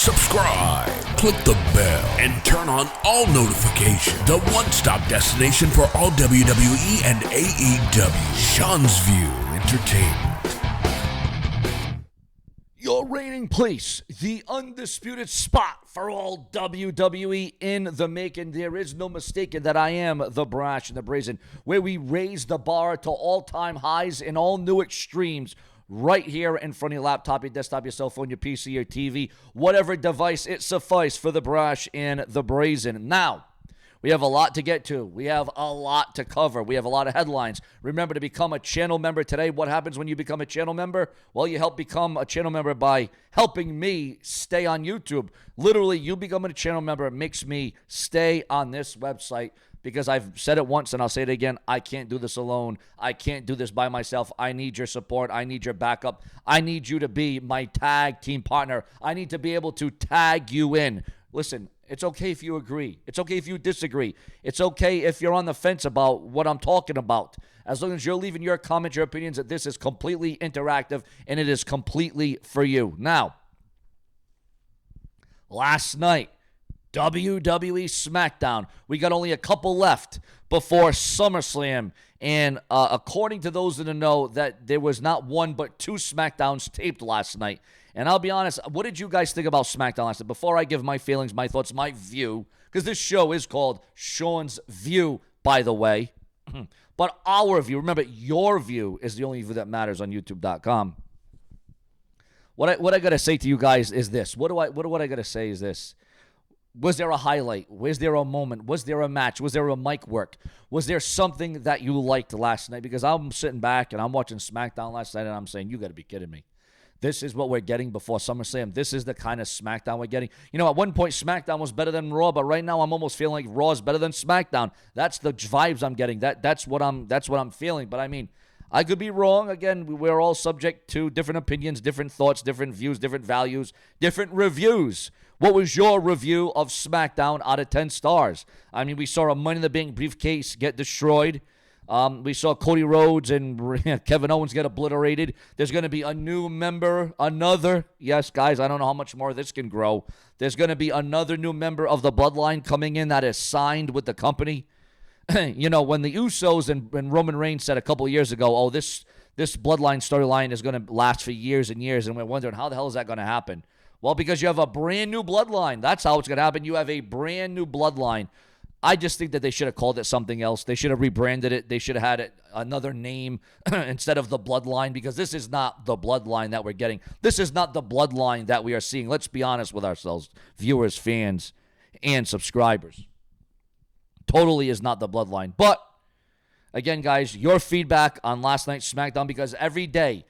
subscribe, click the bell, and turn on all notifications. The one-stop destination for all WWE and AEW. Sean's View Entertainment. Your reigning place, the undisputed spot for all WWE in the making. There is no mistaking that I am the brash and the brazen, where we raise the bar to all-time highs in all new extremes. Right here in front of your laptop, your desktop, your cell phone, your PC, your TV, whatever device, it suffice for the brash and the brazen. Now, we have a lot to get to. We have a lot to cover. We have a lot of headlines. Remember to become a channel member today. What happens when you become a channel member? Well, you help become a channel member by helping me stay on YouTube. Literally, you becoming a channel member makes me stay on this website, because I've said it once and I'll say it again. I can't do this alone. I can't do this by myself. I need your support. I need your backup. I need you to be my tag team partner. I need to be able to tag you in. Listen, it's okay if you agree. It's okay if you disagree. It's okay if you're on the fence about what I'm talking about. As long as you're leaving your comments, your opinions, that this is completely interactive and it is completely for you. Now, last night, WWE SmackDown. We got only a couple left before SummerSlam. And according to those in the know, that there was not one but two SmackDowns taped last night. And I'll be honest, what did you guys think about SmackDown last night? Before I give my feelings, my thoughts, my view, because this show is called Sean's View, by the way. But our view, remember, your view is the only view that matters on YouTube.com. What I got to say to you guys is this. What I got to say is this. Was there a highlight? Was there a moment? Was there a match? Was there a mic work? Was there something that you liked last night? Because I'm sitting back and I'm watching SmackDown last night and I'm saying, you got to be kidding me. This is what we're getting before SummerSlam. This is the kind of SmackDown we're getting. You know, at one point, SmackDown was better than Raw, but right now I'm almost feeling like Raw is better than SmackDown. That's the vibes I'm getting. That's what I'm feeling. But I mean, I could be wrong. Again, we're all subject to different opinions, different thoughts, different views, different values, different reviews. What was your review of SmackDown out of 10 stars? I mean, we saw a Money in the Bank briefcase get destroyed. We saw Cody Rhodes and Kevin Owens get obliterated. There's going to be a new member, yes, guys, I don't know how much more this can grow. There's going to be another new member of the Bloodline coming in that is signed with the company. You know, when the Usos and Roman Reigns said a couple of years ago, this Bloodline storyline is going to last for years and years, and we're wondering, how the hell is that going to happen? Well, because you have a brand new bloodline. That's how it's going to happen. You have a brand new bloodline. I just think that they should have called it something else. They should have rebranded it. They should have had it another name instead of the bloodline, because this is not the bloodline that we're getting. This is not the bloodline that we are seeing. Let's be honest with ourselves, viewers, fans, and subscribers. Totally is not the bloodline. But, again, guys, your feedback on last night's SmackDown, because every day,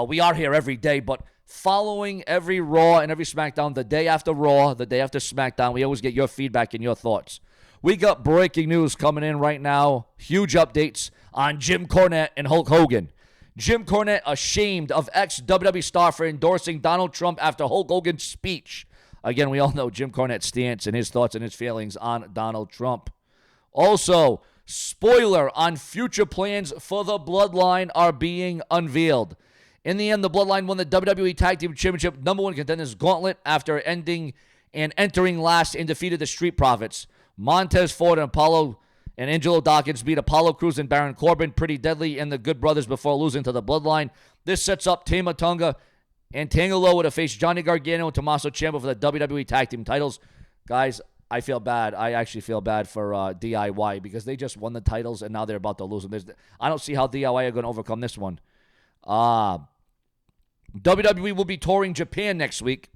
we are here every day, but following every Raw and every SmackDown, the day after Raw, the day after SmackDown, we always get your feedback and your thoughts. We got breaking news coming in right now. Huge updates on Jim Cornette and Hulk Hogan. Jim Cornette ashamed of ex-WWE star for endorsing Donald Trump after Hulk Hogan's speech. Again, we all know Jim Cornette's stance and his thoughts and his feelings on Donald Trump. Also, spoiler on future plans for the Bloodline are being unveiled. In the end, the Bloodline won the WWE Tag Team Championship #1 contenders gauntlet after entering last and defeated the Street Profits. Montez Ford and Angelo Dawkins beat Apollo Crews and Baron Corbin, Pretty Deadly, and the Good Brothers before losing to the Bloodline. This sets up Tama Tonga and Tanga Loa to face Johnny Gargano and Tommaso Ciampa for the WWE Tag Team titles. Guys, I feel bad. I actually feel bad for DIY, because they just won the titles and now they're about to lose them. I don't see how DIY are going to overcome this one. WWE will be touring Japan next week,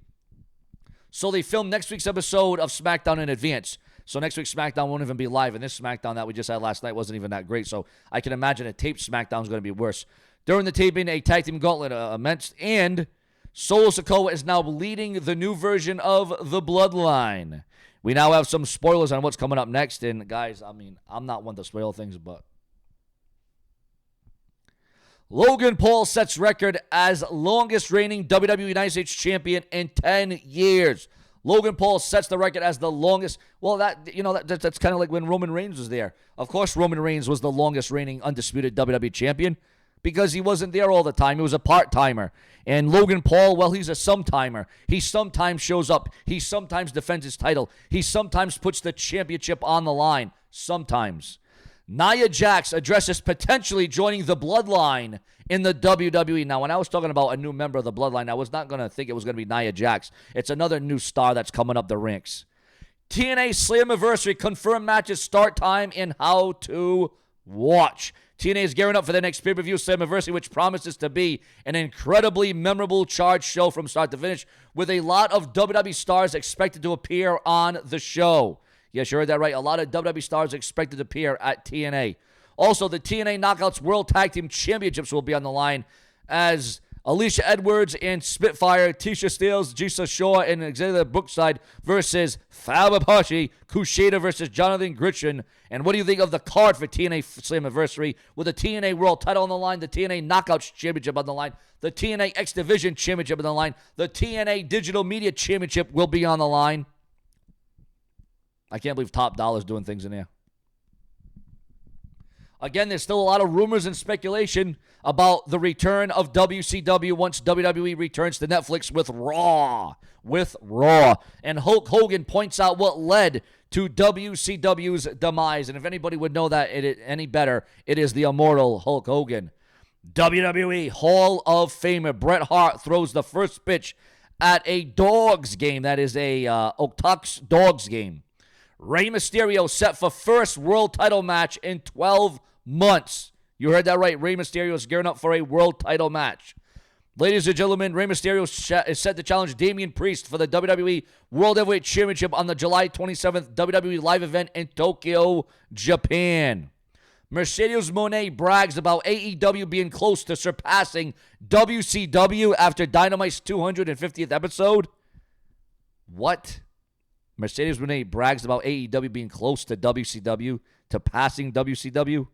so they filmed next week's episode of SmackDown in advance. So next week's SmackDown won't even be live, and this SmackDown that we just had last night wasn't even that great, so I can imagine a taped SmackDown is going to be worse. During the taping, a tag team gauntlet immense, and Solo Sikoa is now leading the new version of the Bloodline. We now have some spoilers on what's coming up next, and guys, I mean, I'm not one to spoil things, but Logan Paul sets record as longest reigning WWE United States champion in 10 years. Logan Paul sets the record as the longest. Well, that's kind of like when Roman Reigns was there. Of course, Roman Reigns was the longest reigning undisputed WWE champion. because he wasn't there all the time. He was a part-timer. And Logan Paul, well, he's a sometimer. He sometimes shows up. He sometimes defends his title. He sometimes puts the championship on the line. Sometimes. Nia Jax addresses potentially joining the Bloodline in the WWE. Now, when I was talking about a new member of the Bloodline, I was not going to think it was going to be Nia Jax. It's another new star that's coming up the ranks. TNA Slammiversary confirmed matches, start time, and how to watch. TNA is gearing up for the next pay-per-view Slammiversary, which promises to be an incredibly memorable charged show from start to finish, with a lot of WWE stars expected to appear on the show. Yes, you heard that right. A lot of WWE stars expected to appear at TNA. Also, the TNA Knockouts World Tag Team Championships will be on the line as Alicia Edwards and Spitfire, Tisha Steele, Jisa Shaw, and Xavier Brookside versus Fab Apache, Kushida versus Jonathan Grisham. And what do you think of the card for TNA Slammiversary with the TNA World Title on the line, the TNA Knockouts Championship on the line, the TNA X Division Championship on the line, the TNA Digital Media Championship will be on the line? I can't believe Top Dollar's doing things in there. Again, there's still a lot of rumors and speculation about the return of WCW once WWE returns to Netflix with Raw. And Hulk Hogan points out what led to WCW's demise. And if anybody would know that any better, it is the immortal Hulk Hogan. WWE Hall of Famer Bret Hart throws the first pitch at a Dogs game. That is a Oktux Dogs game. Rey Mysterio set for first world title match in 12 months. You heard that right. Rey Mysterio is gearing up for a world title match. Ladies and gentlemen, Rey Mysterio is set to challenge Damian Priest for the WWE World Heavyweight Championship on the July 27th WWE live event in Tokyo, Japan. Mercedes Moné brags about AEW being close to surpassing WCW after Dynamite's 250th episode. What? Mercedes Moné brags about AEW being close to WCW, to passing WCW.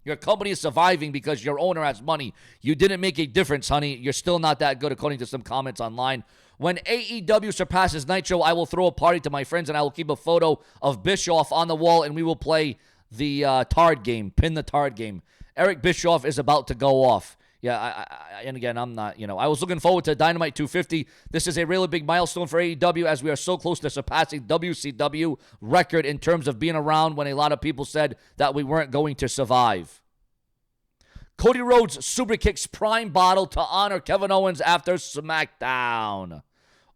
Your company is surviving because your owner has money. You didn't make a difference, honey. You're still not that good, according to some comments online. When AEW surpasses Nitro, I will throw a party to my friends, and I will keep a photo of Bischoff on the wall, and we will play the Tard game, pin the Tard game. Eric Bischoff is about to go off. Yeah, and again, I'm not, I was looking forward to Dynamite 250. This is a really big milestone for AEW as we are so close to surpassing WCW record in terms of being around when a lot of people said that we weren't going to survive. Cody Rhodes super kicks Prime bottle to honor Kevin Owens after SmackDown.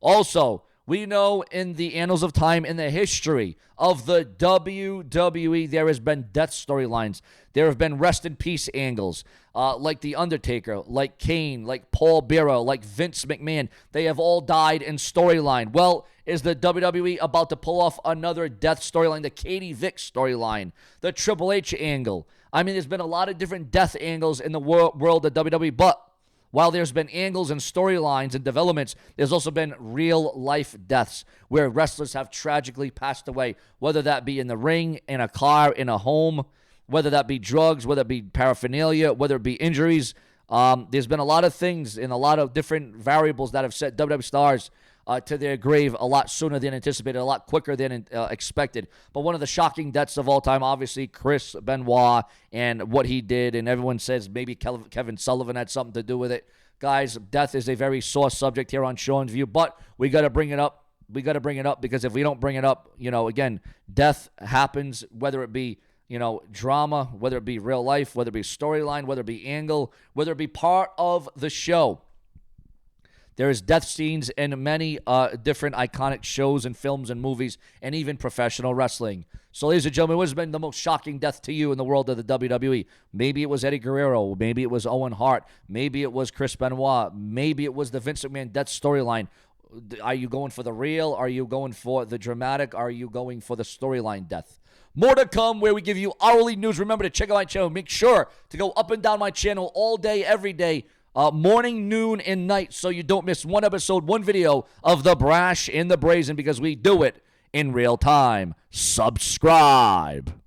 Also, we know in the annals of time, in the history of the WWE, there has been death storylines. There have been rest in peace angles, like The Undertaker, like Kane, like Paul Bearer, like Vince McMahon. They have all died in storyline. Well, is the WWE about to pull off another death storyline, the Katie Vick storyline, the Triple H angle? I mean, there's been a lot of different death angles in the world of WWE, but while there's been angles and storylines and developments, there's also been real-life deaths where wrestlers have tragically passed away, whether that be in the ring, in a car, in a home, whether that be drugs, whether it be paraphernalia, whether it be injuries. There's been a lot of things and a lot of different variables that have set WWE stars to their grave a lot sooner than anticipated, a lot quicker than expected. But one of the shocking deaths of all time, obviously, Chris Benoit and what he did, and everyone says maybe Kevin Sullivan had something to do with it. Guys, death is a very sore subject here on Sean's View, but we got to bring it up. We got to bring it up because if we don't bring it up, again, death happens, whether it be drama, whether it be real life, whether it be storyline, whether it be angle, whether it be part of the show. There is death scenes in many different iconic shows and films and movies and even professional wrestling. So, ladies and gentlemen, what has been the most shocking death to you in the world of the WWE? Maybe it was Eddie Guerrero. Maybe it was Owen Hart. Maybe it was Chris Benoit. Maybe it was the Vince McMahon death storyline. Are you going for the real? Are you going for the dramatic? Are you going for the storyline death? More to come where we give you hourly news. Remember to check out my channel. Make sure to go up and down my channel all day, every day. Morning, noon, and night, so you don't miss one episode, one video of The Brash and the Brazen, because we do it in real time. Subscribe.